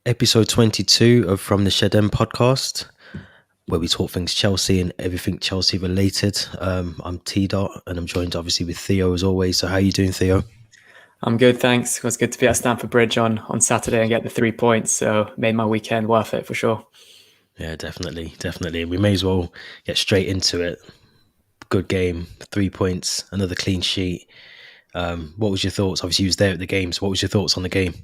episode 22 of From the Shed End podcast, where we talk things Chelsea and everything Chelsea related. I'm T Dot, and I'm joined obviously with Theo as always. So how are you doing, Theo? I'm good, thanks. It was good to be at Stamford Bridge on Saturday and get the 3 points. So made my weekend worth it for sure. Yeah, definitely. We may as well get straight into it. Good game, 3 points, another clean sheet. What was your thoughts? Obviously, you was there at the game. So what was your thoughts on the game?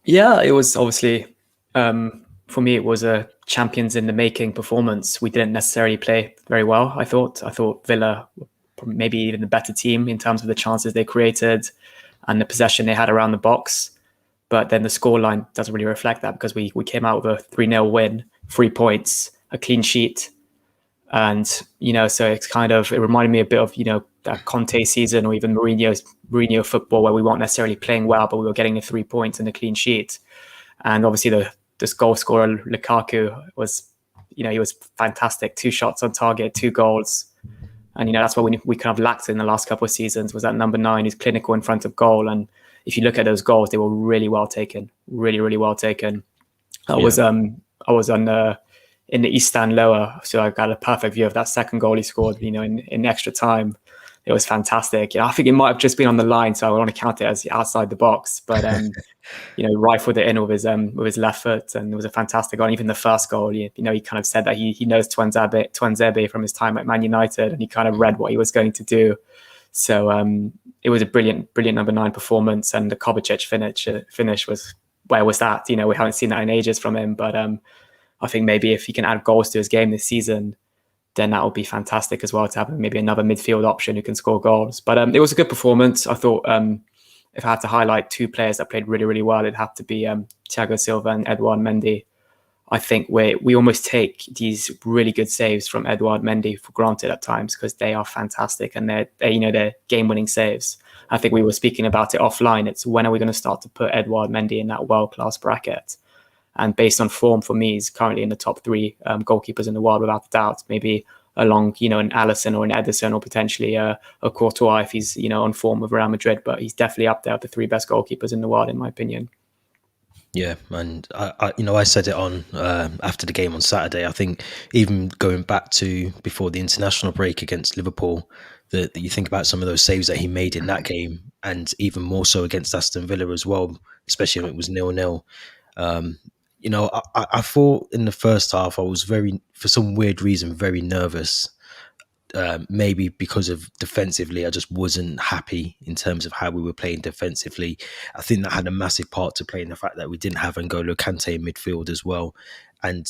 Yeah, it was obviously for me. It was a champions in the making performance. We didn't necessarily play very well. I thought Villa were maybe even the better team in terms of the chances they created and the possession they had around the box. But then the scoreline doesn't really reflect that because we came out with a 3-0 win, 3 points, a clean sheet. And, so it's it reminded me a bit of, that Conte season or even Mourinho football where we weren't necessarily playing well, but we were getting the 3 points and the clean sheet. And obviously this goal scorer, Lukaku, was, he was fantastic. 2 shots on target, 2 goals. And, that's what we kind of lacked in the last couple of seasons was that number 9 who's clinical in front of goal. And if you look at those goals, they were really well taken, really, really well taken. I was in the East Stand lower, so I got a perfect view of that second goal he scored. In extra time, it was fantastic. I think it might have just been on the line, so I want to count it as outside the box. But rifled it in with his left foot, and it was a fantastic goal. And even the first goal, he kind of said that he knows Tuanzebe from his time at Man United, and he kind of read what he was going to do. So it was a brilliant number 9 performance, and the Kovacic finish was, where was that? We haven't seen that in ages from him, but I think maybe if he can add goals to his game this season, then that would be fantastic as well to have maybe another midfield option who can score goals. But it was a good performance. I thought if I had to highlight 2 players that played really, really well, it'd have to be Thiago Silva and Edouard Mendy. I think we almost take these really good saves from Edouard Mendy for granted at times because they are fantastic and they're game-winning saves. I think we were speaking about it offline. It's when are we going to start to put Edouard Mendy in that world-class bracket? And based on form, for me, he's currently in the top 3 goalkeepers in the world without a doubt. Maybe along, an Alisson or an Ederson or potentially a Courtois if he's, on form with Real Madrid. But he's definitely up there with the 3 best goalkeepers in the world, in my opinion. Yeah, and I said it on after the game on Saturday. I think even going back to before the international break against Liverpool, that you think about some of those saves that he made in that game, and even more so against Aston Villa as well, especially when it was 0-0. I thought in the first half I was for some weird reason, very nervous. Maybe because of defensively, I just wasn't happy in terms of how we were playing defensively. I think that had a massive part to play in the fact that we didn't have N'Golo Kante in midfield as well, and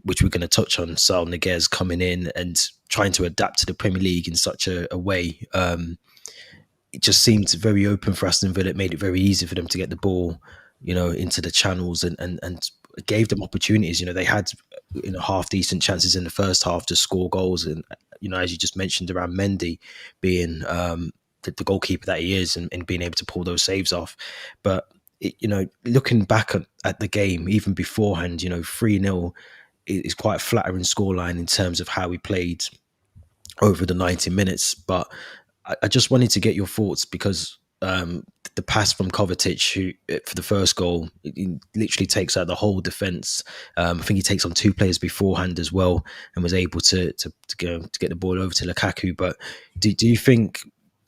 which we're going to touch on. Saul Niguez coming in and trying to adapt to the Premier League in such a way. It just seemed very open for Aston Villa. It made it very easy for them to get the ball, into the channels and gave them opportunities. They had half decent chances in the first half to score goals, and as you just mentioned around Mendy being the goalkeeper that he is and being able to pull those saves off. But looking back at the game, even beforehand, 3-0 is quite a flattering scoreline in terms of how we played over the 90 minutes. But I just wanted to get your thoughts because the pass from Kovacic, who for the first goal, he literally takes out the whole defence. I think he takes on 2 players beforehand as well, and was able to get the ball over to Lukaku. But do you think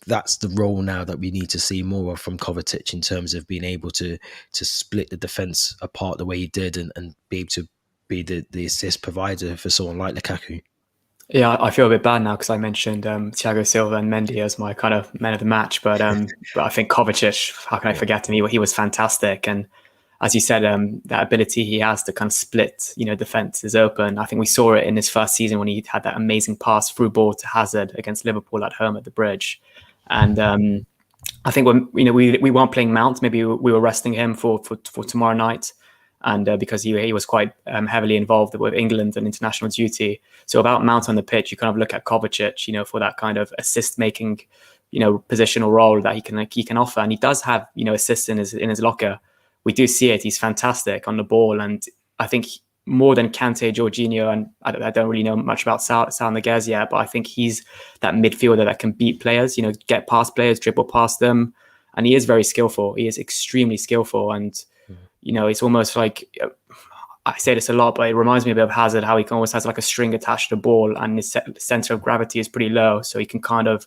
that's the role now that we need to see more of from Kovacic in terms of being able to split the defence apart the way he did and be able to be the assist provider for someone like Lukaku? Yeah, I feel a bit bad now because I mentioned Thiago Silva and Mendy as my kind of men of the match, but I think Kovacic, how can I forget him? He was fantastic, and as you said, that ability he has to kind of split, defense is open. I think we saw it in his first season when he had that amazing pass through ball to Hazard against Liverpool at home at the Bridge, and I think when we weren't playing Mount, maybe we were resting him for tomorrow night. And because he was quite heavily involved with England and international duty. So about Mount on the pitch, you kind of look at Kovacic, for that kind of assist-making, positional role that he can offer. And he does have, assists in his locker. We do see it. He's fantastic on the ball. And I think more than Kante, Jorginho, and I don't really know much about Saul Niguez yet, but I think he's that midfielder that can beat players, get past players, dribble past them. And he is very skillful. He is extremely skillful. And it's almost like I say this a lot, but it reminds me a bit of Hazard, how he always has like a string attached to the ball and his center of gravity is pretty low. So he can kind of,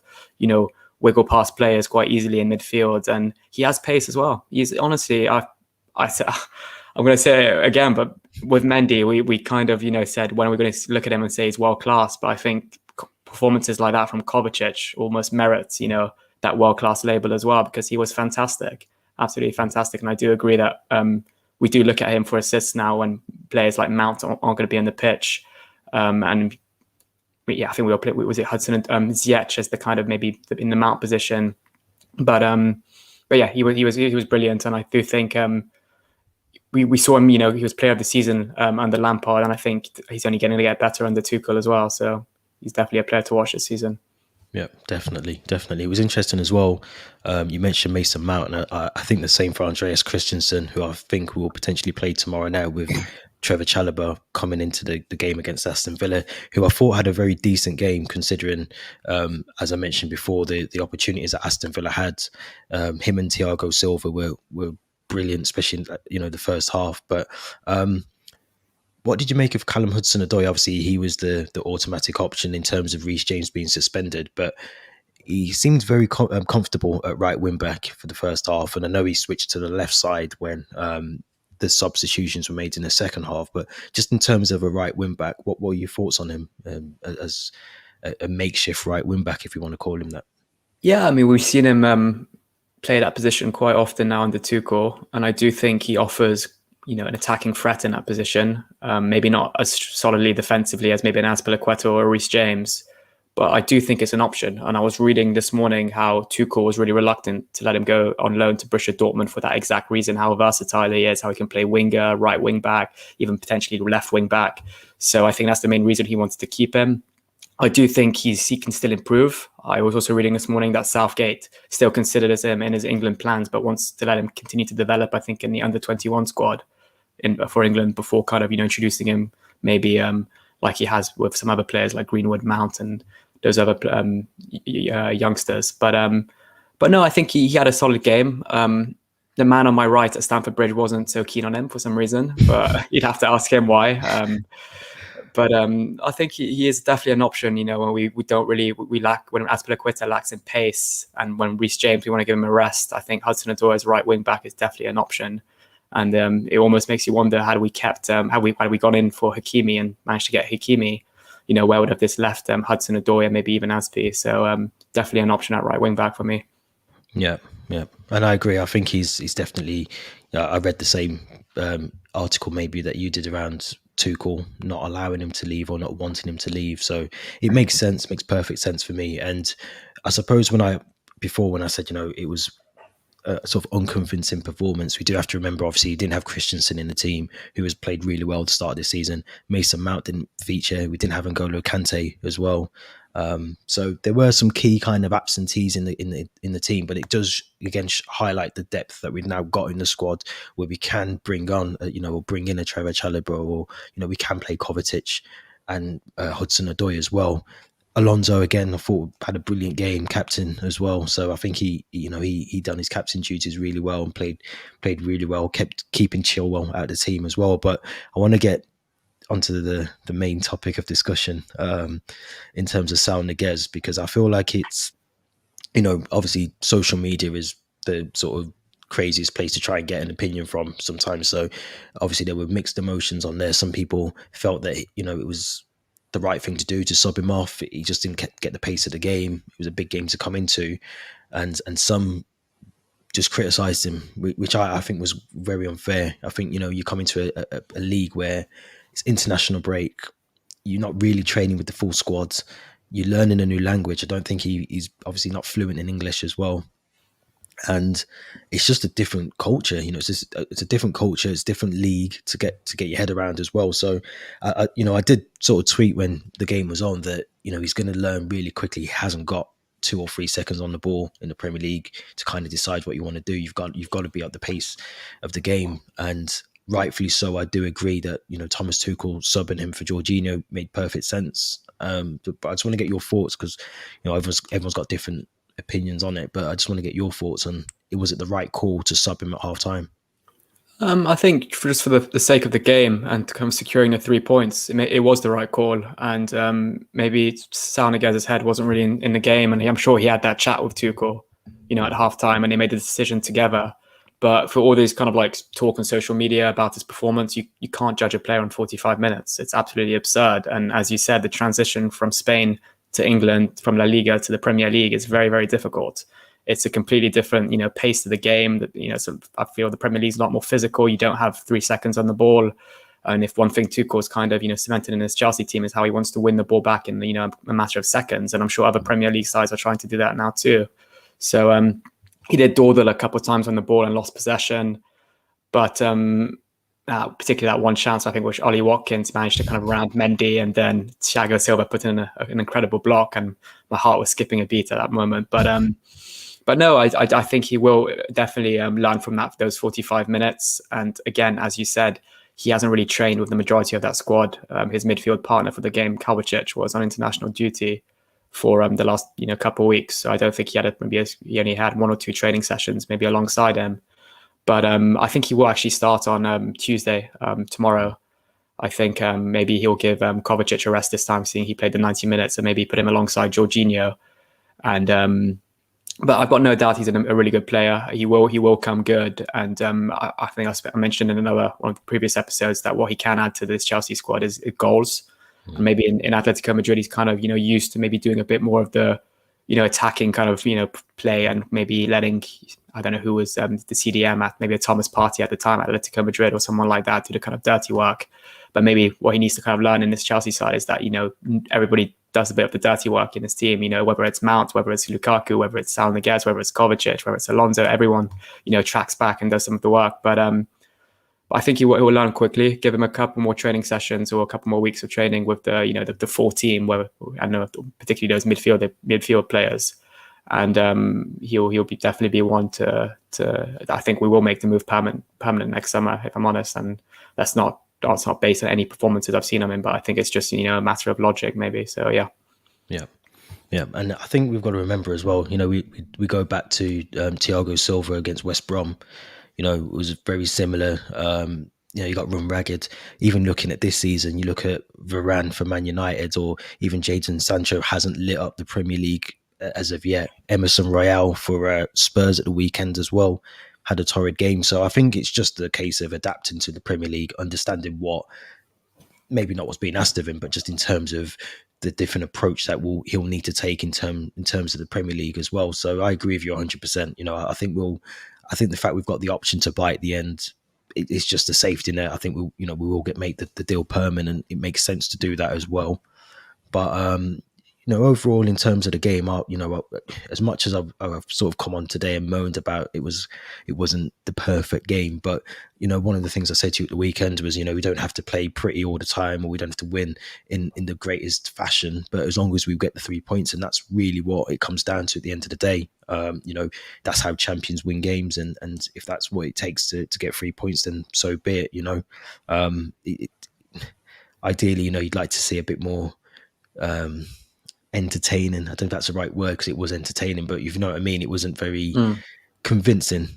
wiggle past players quite easily in midfield. And he has pace as well. He's honestly, I'm going to say it again, but with Mendy, we kind of, said, when are we going to look at him and say he's world class? But I think performances like that from Kovacic almost merits, that world class label as well, because he was fantastic, absolutely fantastic. And I do agree that we do look at him for assists now when players like Mount aren't going to be on the pitch. And yeah, I think we'll play. Was it Hudson and Ziyech as the kind of maybe in the Mount position? But yeah, he was brilliant, and I do think we saw him. He was player of the season under Lampard, and I think he's only going to get better under Tuchel as well. So he's definitely a player to watch this season. Yeah, definitely. It was interesting as well. You mentioned Mason Mount, and I think the same for Andreas Christensen, who I think will potentially play tomorrow now with Trevor Chalobah coming into the game against Aston Villa, who I thought had a very decent game considering, as I mentioned before, the opportunities that Aston Villa had. Him and Thiago Silva were brilliant, especially in the first half. But what did you make of Callum Hudson-Odoi? Obviously, he was the automatic option in terms of Reece James being suspended, but he seemed very comfortable at right wing back for the first half. And I know he switched to the left side when the substitutions were made in the second half. But just in terms of a right wing back, what were your thoughts on him as a makeshift right wing back, if you want to call him that? Yeah, I mean, we've seen him play that position quite often now under Tuchel, and I do think he offers an attacking threat in that position. Maybe not as solidly defensively as maybe an Azpilicueta or Reece James, but I do think it's an option. And I was reading this morning how Tuchel was really reluctant to let him go on loan to Borussia Dortmund for that exact reason, how versatile he is, how he can play winger, right wing back, even potentially left wing back. So I think that's the main reason he wanted to keep him. I do think he can still improve. I was also reading this morning that Southgate still considers him in his England plans, but wants to let him continue to develop, I think, in the under-21 squad for England before kind of, introducing him maybe like he has with some other players like Greenwood, Mount and those other youngsters. But no, I think he had a solid game. The man on my right at Stamford Bridge wasn't so keen on him for some reason, but you'd have to ask him why. But I think he is definitely an option, when we don't really, we lack, when Azpilicueta lacks in pace and when Reece James, we want to give him a rest. I think Hudson-Odoi as right wing back is definitely an option. And it almost makes you wonder, had we gone in for Hakimi and managed to get Hakimi, where would have this left Hudson-Odoi and maybe even Azpi? So definitely an option at right wing back for me. Yeah, and I agree. I think he's definitely. I read the same article maybe that you did around Tuchel not allowing him to leave or not wanting him to leave. So it makes perfect sense for me. And I suppose when I said it was sort of unconvincing performance. We do have to remember, obviously, you didn't have Christensen in the team, who has played really well at the start of this season. Mason Mount didn't feature. We didn't have N'Golo Kante as well. So there were some key kind of absentees in the team, but it does again highlight the depth that we've now got in the squad, where we can bring on, or bring in a Trevor Chalobah, or we can play Kovacic and Hudson-Odoi as well. Alonso again, I thought had a brilliant game, captain as well. So I think he done his captain duties really well and played really well, kept keeping Chilwell out of the team as well. But I want to get onto the main topic of discussion in terms of Saul Niguez, because I feel like it's, obviously social media is the sort of craziest place to try and get an opinion from sometimes. So obviously there were mixed emotions on there. Some people felt that, it was the right thing to do to sub him off. He just didn't get the pace of the game. It was a big game to come into, and some just criticised him, which I think was very unfair. I think you come into a league where it's international break. You're not really training with the full squad. You're learning a new language. I don't think he's obviously not fluent in English as well. And it's just a different culture, it's a different culture, it's a different league to get your head around as well. So, I did sort of tweet when the game was on that, he's going to learn really quickly. He hasn't got 2 or 3 seconds on the ball in the Premier League to kind of decide what you want to do. You've got to be at the pace of the game, and rightfully so. I do agree that, Thomas Tuchel subbing him for Jorginho made perfect sense. But I just want to get your thoughts, because, everyone's got different opinions on it, but I just want to get your thoughts on, was it the right call to sub him at half time? I think just for the sake of the game and kind of securing the 3 points, it was the right call. And maybe Saunagaz's head wasn't really in the game, and I'm sure he had that chat with Tuchel, at halftime, and they made the decision together. But for all these kind of like talk on social media about his performance, you can't judge a player on 45 minutes. It's absolutely absurd. And as you said, the transition from Spain to England, from La Liga to the Premier League, is very, very difficult. It's a completely different, pace to the game. That so I feel the Premier League is a lot more physical. You don't have 3 seconds on the ball, and if one thing Tuchel's kind of cemented in his Chelsea team is how he wants to win the ball back in a matter of seconds, and I'm sure other Premier League sides are trying to do that now too. So he did dawdle a couple of times on the ball and lost possession, but particularly that one chance I think which Ollie Watkins managed to kind of round Mendy, and then Thiago Silva put in an incredible block, and my heart was skipping a beat at that moment. But no, I think he will definitely learn from those 45 minutes. And again, as you said, he hasn't really trained with the majority of that squad. His midfield partner for the game, Kovacic, was on international duty for the last couple of weeks. So I don't think he only had 1 or 2 training sessions, maybe alongside him. But I think he will actually start on Tuesday, tomorrow. I think maybe he'll give Kovacic a rest this time, seeing he played the 90 minutes, and maybe put him alongside Jorginho. And but I've got no doubt he's a really good player. He will come good, and I think I mentioned in one of the previous episodes that what he can add to this Chelsea squad is goals. And maybe in Atletico Madrid, he's kind of used to maybe doing a bit more of the attacking kind of play, and maybe letting, I don't know who was the CDM at, maybe a Thomas Partey at the time at Atletico Madrid or someone like that, do the kind of dirty work. But maybe what he needs to kind of learn in this Chelsea side is that everybody does a bit of the dirty work in his team, whether it's Mount, whether it's Lukaku, whether it's Saunagaz, whether it's Kovacic, whether it's Alonso, everyone, tracks back and does some of the work. But I think he will learn quickly. Give him a couple more training sessions or a couple more weeks of training with the full team, where I know particularly those midfield players, and he'll definitely be one to. I think we will make the move permanent next summer, if I'm honest, and that's not based on any performances I've seen him in, but I think it's just a matter of logic, maybe. So yeah. Yeah, and I think we've got to remember as well. We go back to Thiago Silva against West Brom. It was very similar. You got run ragged. Even looking at this season, you look at Varane for Man United, or even Jadon Sancho hasn't lit up the Premier League as of yet. Emerson Royale for Spurs at the weekend as well had a torrid game. So I think it's just a case of adapting to the Premier League, understanding what, maybe not what's being asked of him, but just in terms of the different approach that he'll need to take in terms of the Premier League as well. So I agree with you 100%. I think the fact we've got the option to buy at the end, it's just a safety net. I think we will make the deal permanent. It makes sense to do that as well. But overall, in terms of the game, as much as I've sort of come on today and moaned about it wasn't the perfect game, but one of the things I said to you at the weekend was, we don't have to play pretty all the time, or we don't have to win in the greatest fashion, but as long as we get the 3 points, and that's really what it comes down to at the end of the day. That's how champions win games, and if that's what it takes to get 3 points, then so be it. Ideally, you'd like to see a bit more entertaining. I don't know if that's the right word, because it was entertaining, but you know what I mean. It wasn't very convincing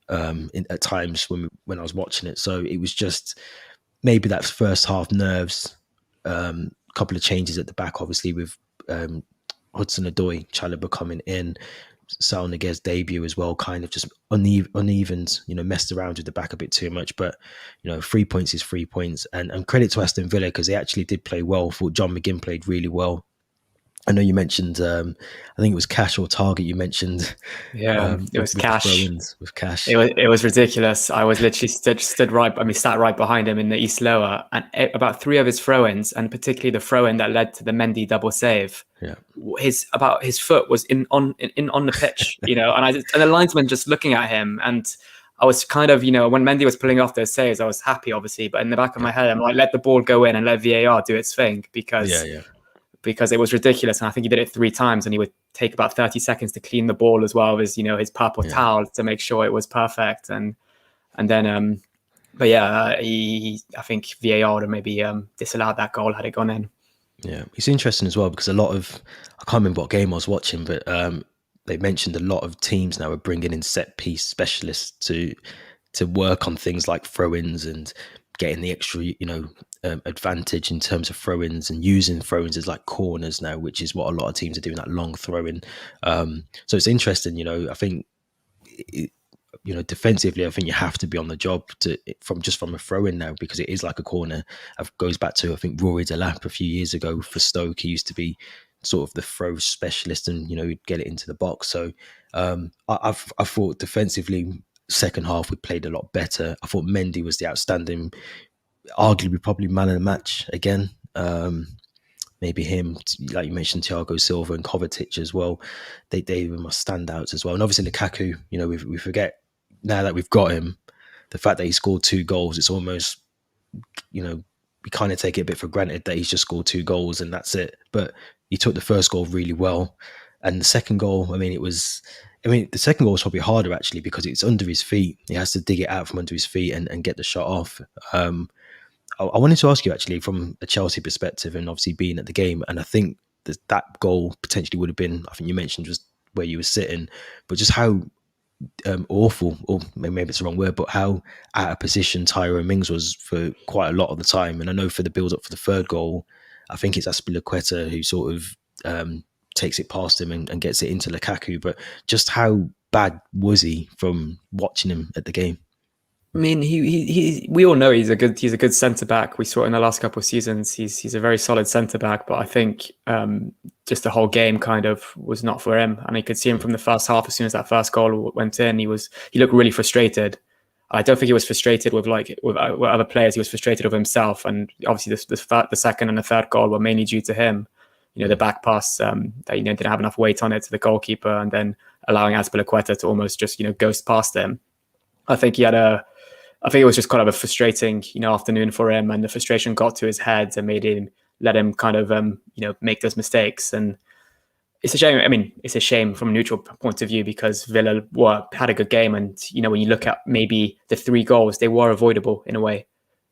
at times when I was watching it. So it was just maybe that first half nerves. Couple of changes at the back, obviously, with Hudson-Odoi, Chalobah coming in, Saunagaz's debut as well, kind of just unevens, messed around with the back a bit too much. But 3 points is 3 points, and credit to Aston Villa, because they actually did play well. I thought John McGinn played really well. I know you mentioned, I think it was Cash or Target. You mentioned, It was Cash. With Cash, it was ridiculous. I was literally sat right behind him in the East Lower, and about 3 of his throw-ins, and particularly the throw-in that led to the Mendy double save. Yeah, his foot was on the pitch, and the linesman just looking at him, and I was kind of, when Mendy was pulling off those saves, I was happy, obviously, but in the back of my head, I'm like, let the ball go in and let VAR do its thing, because it was ridiculous. And I think he did it 3 times, and he would take about 30 seconds to clean the ball as well as, his purple towel to make sure it was perfect. And then, I think VAR would have maybe disallowed that goal had it gone in. Yeah, it's interesting as well, because I can't remember what game I was watching, but they mentioned a lot of teams now are bringing in set piece specialists to to work on things like throw-ins and getting the extra, advantage in terms of throw-ins and using throw-ins as like corners now, which is what a lot of teams are doing, that long throw-in. So it's interesting, I think, defensively, I think you have to be on the job from a throw-in now, because it is like a corner. It goes back to, I think, Rory Delap a few years ago for Stoke. He used to be sort of the throw specialist, and he'd get it into the box. So I thought defensively, second half we played a lot better. I thought Mendy was the outstanding, arguably probably man of the match again. Maybe him, like you mentioned, Thiago Silva and Kovacic as well. They were my standouts as well. And obviously Lukaku, we forget now that we've got him, the fact that he scored 2 goals, it's almost, we kind of take it a bit for granted that he's just scored 2 goals and that's it. But he took the first goal really well. And the second goal, the second goal was probably harder actually, because it's under his feet. He has to dig it out from under his feet and get the shot off. I wanted to ask you actually, from a Chelsea perspective, and obviously being at the game, and I think that goal potentially would have been, I think you mentioned, just where you were sitting, but just how awful, or maybe it's the wrong word, but how out of position Tyrone Mings was for quite a lot of the time. And I know for the build up for the third goal, I think it's Azpilicueta who sort of takes it past him and gets it into Lukaku. But just how bad was he from watching him at the game? I mean, we all know he's a good centre back. We saw it in the last couple of seasons. He's a very solid centre back, but I think just the whole game kind of was not for him. And you could see him from the first half. As soon as that first goal went in, he looked really frustrated. I don't think he was frustrated with other players. He was frustrated with himself. And obviously, the second and the third goal were mainly due to him. The back pass that didn't have enough weight on it to the goalkeeper, and then allowing Azpilicueta to almost just ghost past him. I think it was just kind of a frustrating, afternoon for him, and the frustration got to his head and let him kind of, make those mistakes. And it's a shame. I mean, it's a shame from a neutral point of view, because Villa had a good game. And, when you look at maybe the 3 goals, they were avoidable in a way.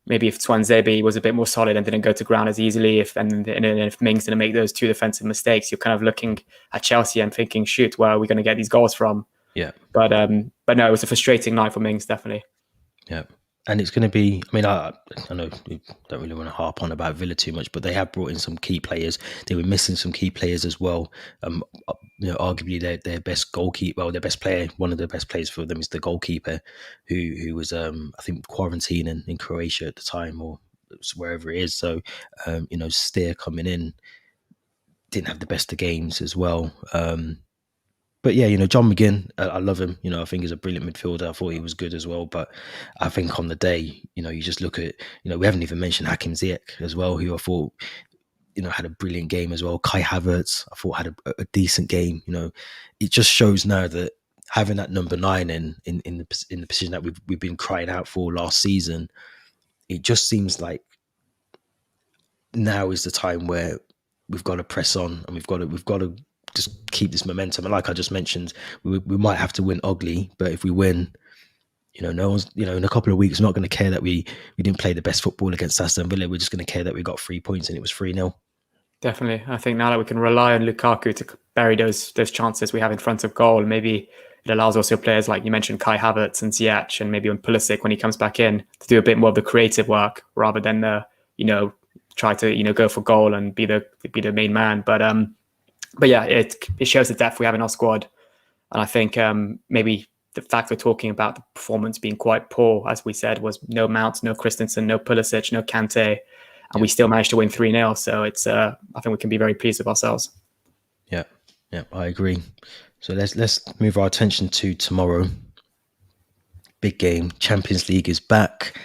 Maybe if Twanzebe was a bit more solid and didn't go to ground as easily, if Mings didn't make those 2 defensive mistakes, you're kind of looking at Chelsea and thinking, shoot, where are we going to get these goals from? Yeah. But no, it was a frustrating night for Mings, definitely. Yeah. And it's going to be, I know we don't really want to harp on about Villa too much, but they have brought in some key players. They were missing some key players as well. Arguably their best goalkeeper, their best player, one of the best players for them is the goalkeeper, who was, I think, quarantining in Croatia at the time, or wherever it is. So, Steer coming in didn't have the best of games as well. But yeah, John McGinn, I love him. I think he's a brilliant midfielder. I thought he was good as well. But I think on the day, you just look at, we haven't even mentioned Hakim Ziyech as well, who I thought, had a brilliant game as well. Kai Havertz, I thought had a decent game. It just shows now that having that number 9 in the position that we've been crying out for last season, it just seems like now is the time where we've got to press on, and we've got to just keep this momentum. And like I just mentioned, we might have to win ugly, but if we win, no one's, in a couple of weeks, not going to care that we didn't play the best football against Aston Villa. We're just going to care that we got 3 points and it was 3-0. Definitely. I think now that we can rely on Lukaku to bury those chances we have in front of goal, maybe it allows also players like you mentioned, Kai Havertz and Ziyech, and maybe on Pulisic when he comes back in, to do a bit more of the creative work rather than try to go for goal and be the main man. But yeah, it shows the depth we have in our squad. And I think maybe the fact we're talking about the performance being quite poor, as we said, was no Mount, no Christensen, no Pulisic, no Kante, and we still managed to win 3-0. So it's I think we can be very pleased with ourselves. Yeah, I agree. So let's move our attention to tomorrow. Big game. Champions League is back,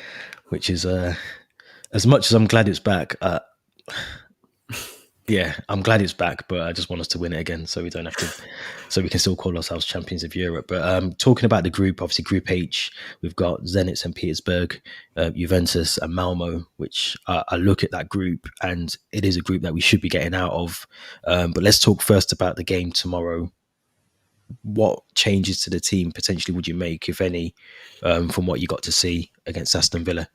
which is as much as I'm glad it's back. Yeah, I'm glad it's back, but I just want us to win it again, so we don't have to, so we can still call ourselves champions of Europe. But talking about the group, obviously Group H, we've got Zenit St Petersberg, Juventus, and Malmo. Which I look at that group, and it is a group that we should be getting out of. But let's talk first about the game tomorrow. What changes to the team potentially would you make, if any, from what you got to see against Aston Villa?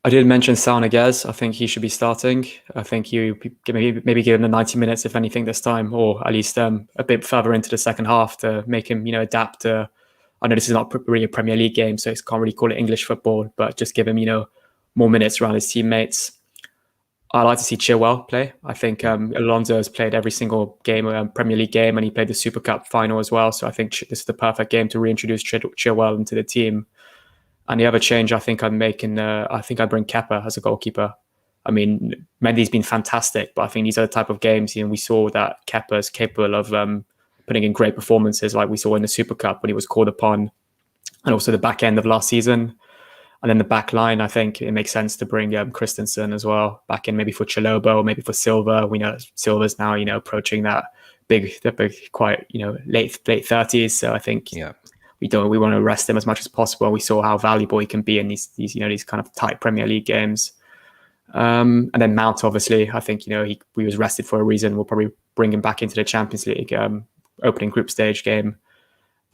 I did mention Saunagaz. I think he should be starting. I think you maybe give him the 90 minutes, if anything, this time, or at least a bit further into the second half to make him, adapt to I know this is not really a Premier League game, so I can't really call it English football, but just give him, more minutes around his teammates. I like to see Chilwell play. I think Alonso has played every single game, Premier League game, and he played the Super Cup final as well. So I think this is the perfect game to reintroduce Chilwell into the team. And the other change I think I'm making, I think I bring Kepa as a goalkeeper. I mean, Mendy's been fantastic, but I think these are the type of games, we saw that Kepa is capable of putting in great performances, like we saw in the Super Cup when he was called upon, and also the back end of last season. And then the back line, I think it makes sense to bring Christensen as well back in, maybe for Chalobo, maybe for Silva. We know Silva's now, approaching that big quite, late 30s. So I think we want to rest him as much as possible. We saw how valuable he can be in these kind of tight Premier League games. And then Mount, obviously, I think, he was rested for a reason. We'll probably bring him back into the Champions League opening group stage game.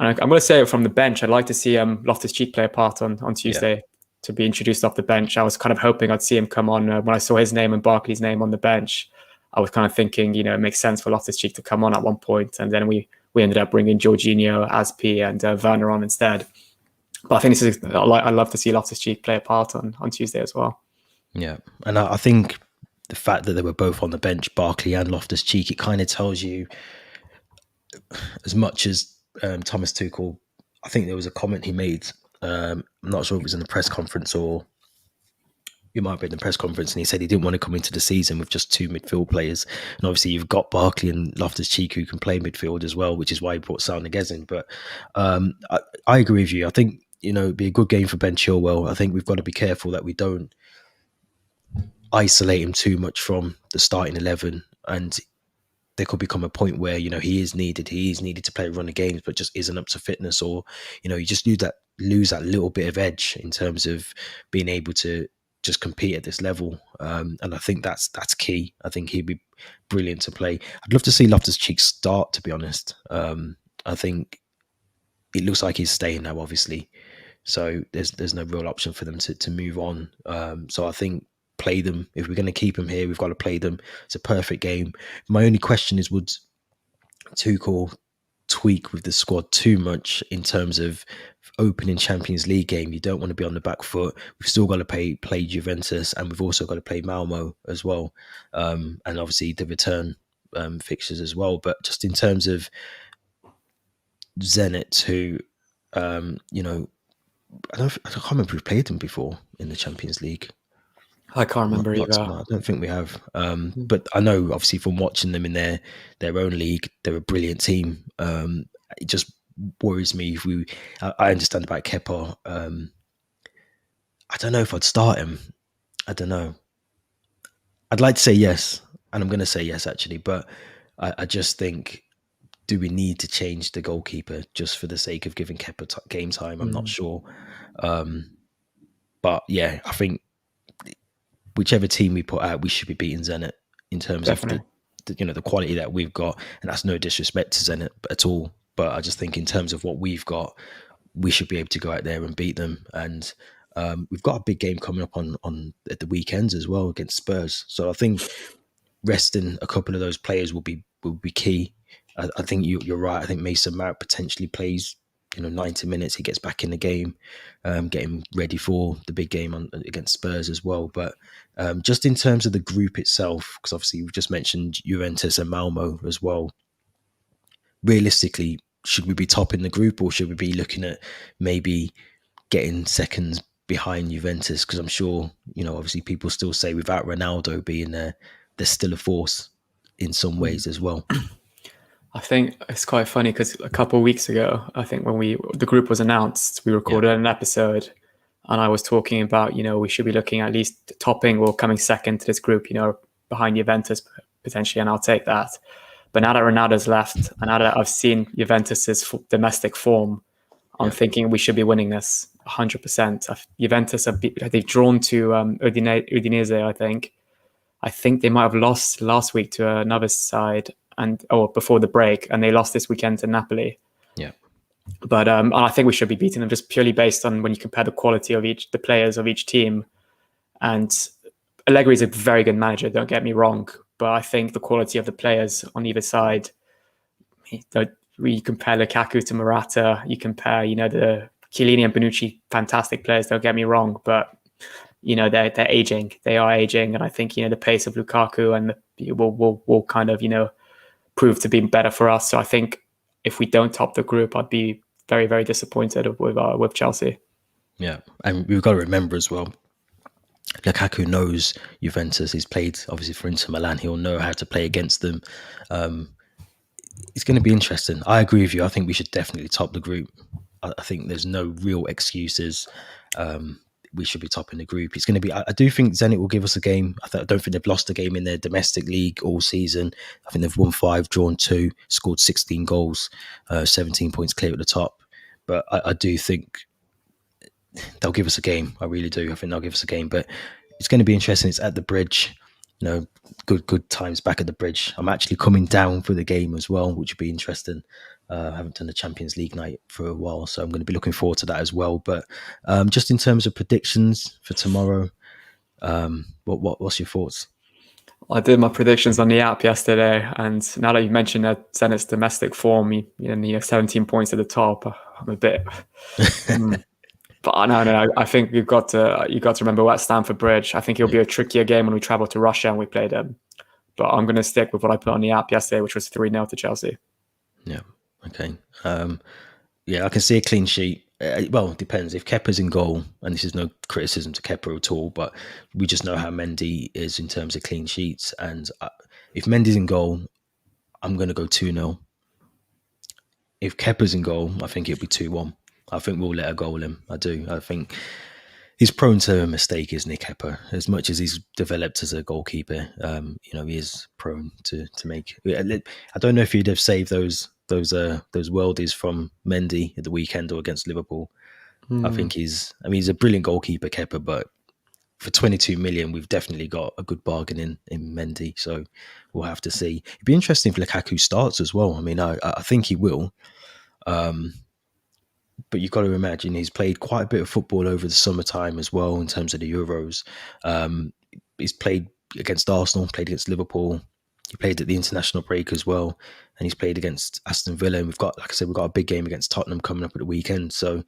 And I'm going to say it from the bench. I'd like to see Loftus-Cheek play a part on Tuesday to be introduced off the bench. I was kind of hoping I'd see him come on when I saw his name and Barkley's name on the bench. I was kind of thinking, it makes sense for Loftus-Cheek to come on at one point, and then we ended up bringing Jorginho, Aspi, and Werner on instead. But I think I'd love to see Loftus-Cheek play a part on Tuesday as well. Yeah, and I think the fact that they were both on the bench, Barkley and Loftus-Cheek, it kind of tells you as much as Thomas Tuchel. I think there was a comment he made. I'm not sure if it was in the press conference or it might have been in the press conference, and he said he didn't want to come into the season with just two midfield players. And obviously you've got Barkley and Loftus-Cheek who can play midfield as well, which is why he brought Saúl in. But I agree with you. I think, it'd be a good game for Ben Chilwell. I think we've got to be careful that we don't isolate him too much from the starting 11, and there could become a point where he is needed to play a run of games, but just isn't up to fitness, or you just lose that little bit of edge in terms of being able to just compete at this level. And I think that's key. I think he'd be brilliant to play. I'd love to see Loftus-Cheek start, to be honest. I think it looks like he's staying now, obviously, so there's no real option for them to move on. So I think play them. If we're going to keep them here, we've got to play them. It's a perfect game. My only question is, would Tuchel tweak with the squad too much in terms of opening Champions League game? You don't want to be on the back foot. We've still got to play Juventus, and we've also got to play Malmo as well, and obviously the return fixtures as well. But just in terms of Zenit, who I can't remember if we've played them before in the Champions League. I can't remember either. I don't think we have. But I know, obviously, from watching them in their own league, they're a brilliant team. It just worries me if I understand about Kepa. I don't know if I'd start him. I don't know. I'd like to say yes, and I'm going to say yes, actually. But I just think, do we need to change the goalkeeper just for the sake of giving Kepa game time? I'm not sure. But yeah, I think whichever team we put out, we should be beating Zenit in terms of the quality that we've got. And that's no disrespect to Zenit at all. But I just think in terms of what we've got, we should be able to go out there and beat them. And we've got a big game coming up on at the weekends as well against Spurs. So I think resting a couple of those players will be key. I think you're right. I think Mason Mount potentially plays 90 minutes. He gets back in the game, getting ready for the big game against Spurs as well. But just in terms of the group itself, because obviously we've just mentioned Juventus and Malmo as well. Realistically, should we be topping the group, or should we be looking at maybe getting seconds behind Juventus? Because I'm sure, obviously people still say without Ronaldo being there, there's still a force in some ways as well. I think it's quite funny because a couple of weeks ago, I think when the group was announced, we recorded an episode, and I was talking about, we should be looking at least topping or coming second to this group, behind Juventus potentially, and I'll take that. But now that Ronaldo's left, and now that I've seen Juventus's domestic form, I'm thinking we should be winning this 100%. Juventus they've drawn to Udinese, I think. I think they might have lost last week to another side, before the break, and they lost this weekend to Napoli. Yeah. But I think we should be beating them just purely based on when you compare the quality of the players of each team. And Allegri is a very good manager, don't get me wrong, but I think the quality of the players on either side, you compare Lukaku to Morata, you compare, the Chiellini and Bonucci, fantastic players, don't get me wrong, but they're aging. They are aging, and I think the pace of Lukaku and will kind of prove to be better for us. So I think if we don't top the group, I'd be very, very disappointed with Chelsea. Yeah, and we've got to remember as well, Lukaku knows Juventus. He's played obviously for Inter Milan. He'll know how to play against them. It's going to be interesting. I agree with you. I think we should definitely top the group. I think there's no real excuses. We should be topping the group. It's going to be. I do think Zenit will give us a game. I don't think they've lost a game in their domestic league all season. I think they've won 5, drawn 2, scored 16 goals, 17 points clear at the top. But I do think they'll give us a game. I really do. I think they'll give us a game. But it's going to be interesting. It's at the Bridge. Good times back at the Bridge. I'm actually coming down for the game as well, which would be interesting. I haven't done a Champions League night for a while, so I'm going to be looking forward to that as well. But just in terms of predictions for tomorrow, what's your thoughts? I did my predictions on the app yesterday, and now that you mentioned that Zenit's domestic form, 17 points at the top, I'm a bit. But no, I think you got to remember we're at Stamford Bridge. I think it'll be a trickier game when we travel to Russia and we play them. But I'm going to stick with what I put on the app yesterday, which was 3-0 to Chelsea. Yeah. Okay. I can see a clean sheet. Well, it depends. If Kepa's in goal, and this is no criticism to Kepa at all, but we just know how Mendy is in terms of clean sheets. And if Mendy's in goal, I'm going to go 2-0. If Kepa's in goal, I think it'll be 2-1. I think we'll let a goal in. I do. I think he's prone to a mistake, isn't he, Kepa? As much as he's developed as a goalkeeper, he is prone to make. I don't know if he'd have saved those worldies from Mendy at the weekend or against Liverpool. I think he's a brilliant goalkeeper, Kepa, but for 22 million, we've definitely got a good bargain in Mendy. So we'll have to see. It'd be interesting if Lukaku starts as well. I mean, I think he will. But you've got to imagine he's played quite a bit of football over the summertime as well in terms of the Euros. He's played against Arsenal, played against Liverpool. He played at the international break as well, and he's played against Aston Villa. And we've got a big game against Tottenham coming up at the weekend. So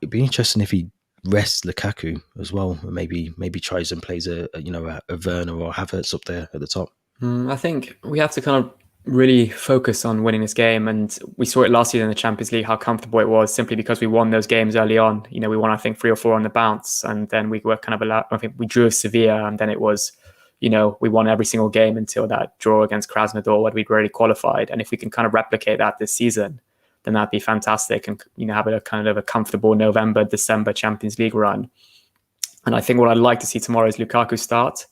it'd be interesting if he rests Lukaku as well, and maybe tries and plays a Werner or Havertz up there at the top. I think we have to kind of really focus on winning this game, and we saw it last year in the Champions League how comfortable it was simply because we won those games early on. We won, I think, 3 or 4 on the bounce, and then we were kind of allowed. I think we drew with Sevilla, and then it was, we won every single game until that draw against Krasnodar where we'd already qualified. And if we can kind of replicate that this season, then that'd be fantastic, and have a kind of a comfortable November, December Champions League run. And I think what I'd like to see tomorrow is Lukaku start.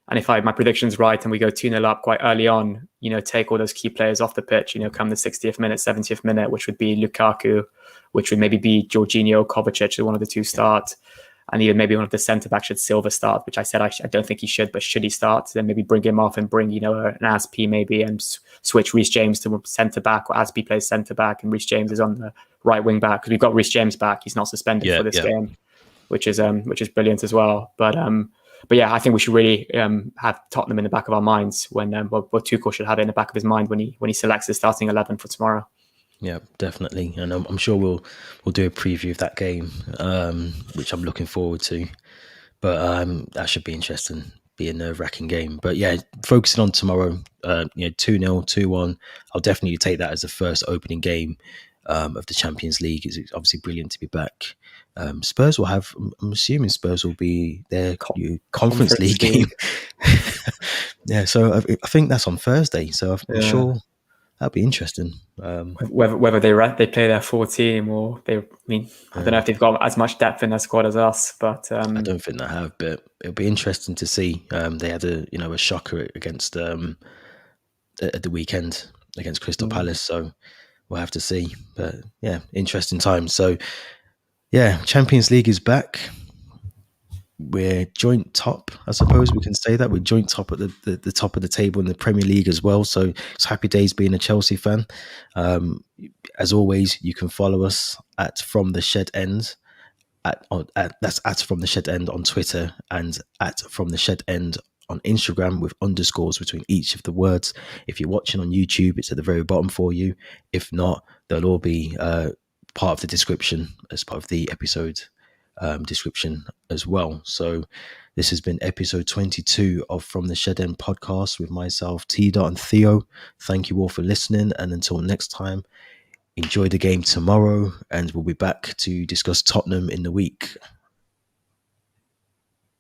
And if my prediction's right and we go 2-0 up quite early on, take all those key players off the pitch, come the 60th minute, 70th minute, which would be Lukaku, which would maybe be Jorginho, Kovacic, one of the two start. And even maybe one of the centre-backs should Silva start, which I said I don't think he should, but should he start? Then maybe bring him off and bring, an Aspi maybe, and switch Reece James to centre-back, or Aspi plays centre-back and Reece James is on the right wing-back. Because we've got Reece James back. He's not suspended for this game, which is brilliant as well. But yeah, I think we should really have Tottenham in the back of our minds when Tuchel should have it in the back of his mind when he selects his starting 11 for tomorrow. Yeah, definitely, and I'm sure we'll do a preview of that game, which I'm looking forward to. But that should be interesting, be a nerve-wracking game. But yeah, focusing on tomorrow, 2-0, 2-1. I'll definitely take that as the first opening game of the Champions League. It's obviously brilliant to be back. Spurs will have. I'm assuming Spurs will be their Conference League game. Yeah, so I think that's on Thursday. So I'm sure that'll be interesting. Whether they play their full team or I don't know if they've got as much depth in their squad as us, but I don't think they have. But it'll be interesting to see. They had a shocker against at the weekend against Crystal Palace. So we'll have to see. But yeah, interesting times. So yeah, Champions League is back. We're joint top, I suppose we can say that. We're joint top at the top of the table in the Premier League as well. So it's happy days being a Chelsea fan. As always, you can follow us at From the Shed End. That's at From the Shed End on Twitter and at From the Shed End on Instagram with underscores between each of the words. If you're watching on YouTube, it's at the very bottom for you. If not, they'll all be part of the description as part of the episode description as well. So this has been episode 22 of From the Shed End podcast with myself, T Dot, and Theo. Thank you all for listening, and until next time, enjoy the game tomorrow, and we'll be back to discuss Tottenham in the week.